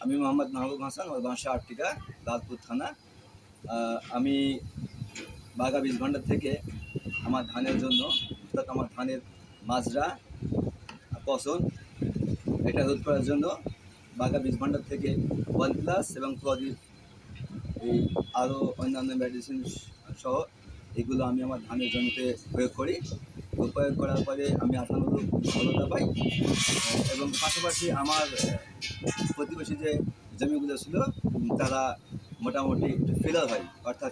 আমি মোহাম্মদ মাহবুব হাসান, ওর বাসা আটটিকা, লালপুর থানা। আমি বাঘা বীজ ভাণ্ডার থেকে আমার ধানের জন্য, অর্থাৎ আমার ধানের মাজরা, পচন, এটা রোধ করার জন্য বাঘা বীজ ভাণ্ডার থেকে OnePlus এবং প্রদীপ, এই আরও অন্যান্য মেডিসিন সহ এগুলো আমি আমার ধানের জমিতে প্রয়োগ করি। তো প্রয়োগ করার পরে আমি আশানুরূপ সফলতা পাই এবং পাশাপাশি আমার প্রতিবেশী যে জমিগুলো ছিল তারা মোটামুটি একটু ফেলার হয়, অর্থাৎ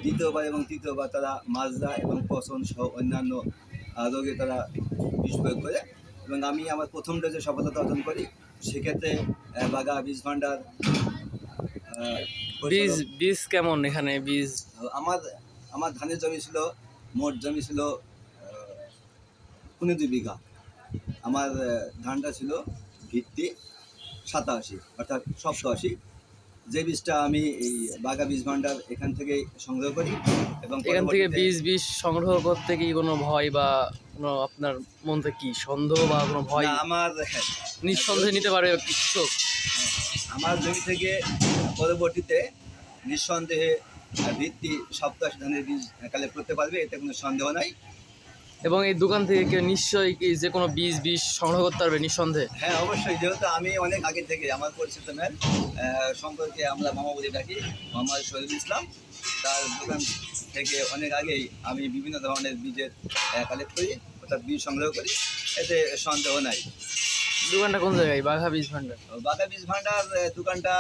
দ্বিতীয়বার এবং তৃতীয়বার তারা মাজরা এবং পচন সহ অন্যান্য রোগে তারা বিষ প্রয়োগ করে এবং আমি আমার প্রথম ডোজে সফলতা অর্জন করি। সেক্ষেত্রে বাঘা বীজ ভাণ্ডার বীজ কেমন এখানে বীজ? আমার আমার ধানের জমি ছিল, মোট জমি ছিল 15 বিঘা। আমার ধানটা ছিল ভিত্তি 87, অর্থাৎ 87। যে বীজটা আমি এই বাঘা বীজ ভাণ্ডার এখান থেকে সংগ্রহ করি এবং এখান থেকে বীজ সংগ্রহ করতে কি কোনো ভয় বা কোনো আপনার মধ্যে কি সন্দেহ বা কোনো ভয়? আমার নিঃসন্দেহে নিতে পারে কৃষক? আমার জমি থেকে পরবর্তীতে নিঃসন্দেহে ভিত্তি 87 ধানের বীজ কালেক্ট করতে পারবে, এতে কোনো সন্দেহ নাই। এবং এই দোকান থেকে কেউ নিশ্চয়ই কি যে কোনো বীজ সংগ্রহ করতে পারবে নিঃসন্দেহে? হ্যাঁ, অবশ্যই। যেহেতু আমি অনেক আগে থেকে আমার পরিচিত ম্যান সম্পর্কে আমরা মামা বলে ডাকি, মোহাম্মদ শহীদুল ইসলাম, তার দোকান থেকে অনেক আগেই আমি বিভিন্ন ধরনের বীজের কালেক্ট করি, অর্থাৎ বীজ সংগ্রহ করি, এতে সন্দেহ নাই। দোকানটা কোন জায়গায়? বাঘা বীজ ভাণ্ডার। বাঘা বীজ ভাণ্ডার দোকানটা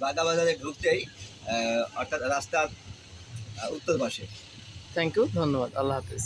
বাঘা বাজারে ঢুকতেই, অর্থাৎ রাস্তার উত্তর পাশে। থ্যাংক ইউ, ধন্যবাদ, আল্লাহ হাফিজ।